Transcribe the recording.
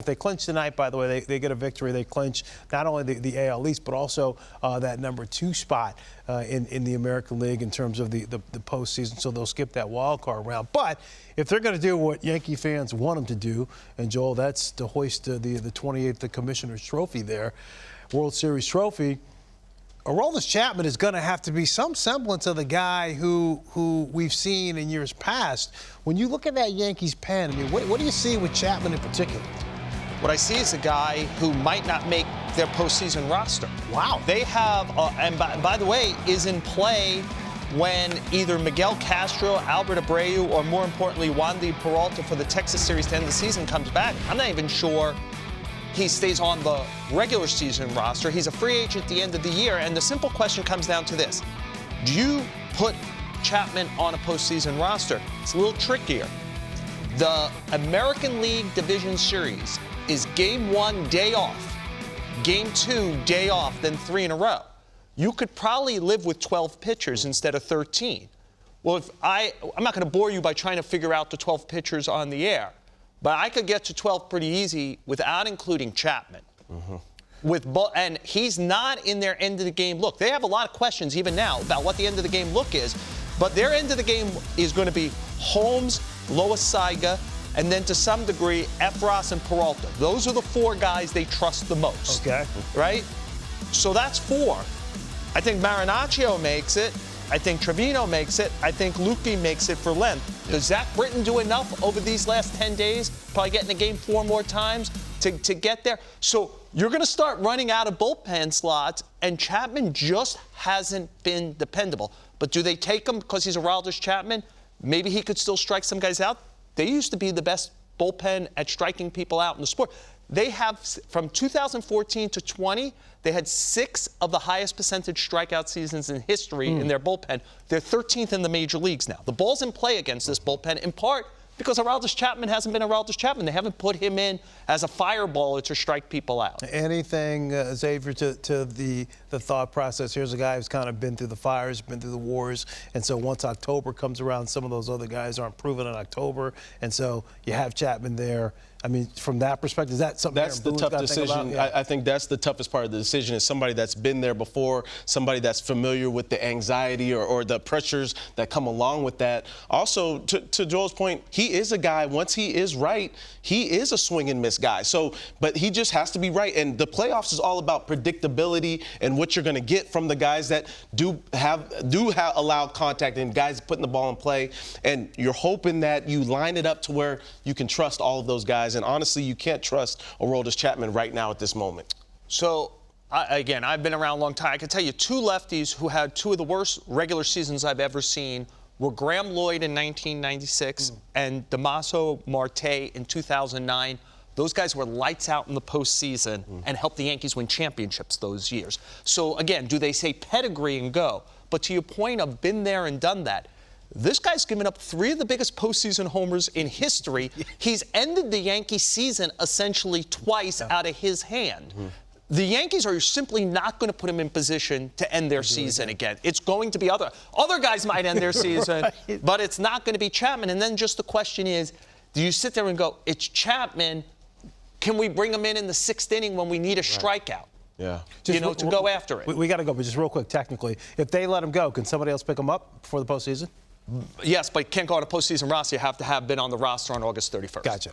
If they clinch tonight, by the way, they get a victory. They clinch not only the AL East, but also that #2 spot in the American League in terms of the postseason. So they'll skip that wild card round. But if they're going to do what Yankee fans want them to do, and Joel, that's to hoist the 28th Commissioner's Trophy there, World Series trophy. Aroldis Chapman is going to have to be some semblance of the guy who we've seen in years past. When you look at that Yankees pen, I mean, what do you see with Chapman in particular? What I see is a guy who might not make their postseason roster. Wow. They have, and by the way, is in play when either Miguel Castro, Albert Abreu, or more importantly, Wandy Peralta for the Texas series to end the season comes back. I'm not even sure he stays on the regular season roster. He's a free agent at the end of the year, and the simple question comes down to this. Do you put Chapman on a postseason roster? It's a little trickier. The American League Division Series is Game 1, day off. Game 2, day off, then 3 in a row. You could probably live with 12 pitchers instead of 13. Well, I'm not going to bore you by trying to figure out the 12 pitchers on the air, but I could get to 12 pretty easy without including Chapman. And he's not in their end of the game look. They have a lot of questions even now about what the end of the game look is, but their end of the game is going to be Holmes, Loaisaga, and then to some degree, Efros and Peralta. Those are the 4 guys they trust the most. Okay. Right? So that's 4. I think Marinaccio makes it. I think Trevino makes it. I think Luque makes it for length. Does Zach Britton do enough over these last 10 days? Probably get in the game 4 more times to get there. So you're going to start running out of bullpen slots, and Chapman just hasn't been dependable. But do they take him because he's Aroldis Chapman? Maybe he could still strike some guys out. They used to be the best bullpen at striking people out in the sport. They have, from 2014 to 20, they had 6 of the highest percentage strikeout seasons in history in their bullpen. They're 13th in the major leagues now. The ball's in play against this bullpen, in part because Aroldis Chapman hasn't been Aroldis Chapman. They haven't put him in as a fireballer to strike people out. Anything, Xavier, to the thought process? Here's a guy who's kind of been through the fires, been through the wars, and so once October comes around, some of those other guys aren't proven in October, and so you have Chapman there. I mean, from that perspective, is that something that's the tough decision? Yeah. I think that's the toughest part of the decision, is somebody that's been there before, somebody that's familiar with the anxiety or the pressures that come along with that. Also, to Joel's point, he is a guy, once he is right, he is a swing and miss guy. So, but he just has to be right. And the playoffs is all about predictability and what you're going to get from the guys that do allow contact and guys putting the ball in play. And you're hoping that you line it up to where you can trust all of those guys. And honestly, you can't trust Aroldis Chapman right now at this moment. So, again, I've been around a long time. I can tell you 2 lefties who had 2 of the worst regular seasons I've ever seen were Graham Lloyd in 1996 and Damaso Marte in 2009. Those guys were lights out in the postseason and helped the Yankees win championships those years. So, again, do they say pedigree and go? But to your point of been there and done that, this guy's given up 3 of the biggest postseason homers in history. He's ended the Yankee season essentially twice out of his hand. The Yankees are simply not going to put him in position to end their season again. It's going to be other guys might end their season, but it's not going to be Chapman. And then just the question is, do you sit there and go, it's Chapman, can we bring him in the 6th inning when we need a strikeout? Yeah. To go after it. We got to go, but just real quick, technically, if they let him go, can somebody else pick him up before the postseason? Yes, but can't go on a postseason roster. You have to have been on the roster on August 31st. Gotcha.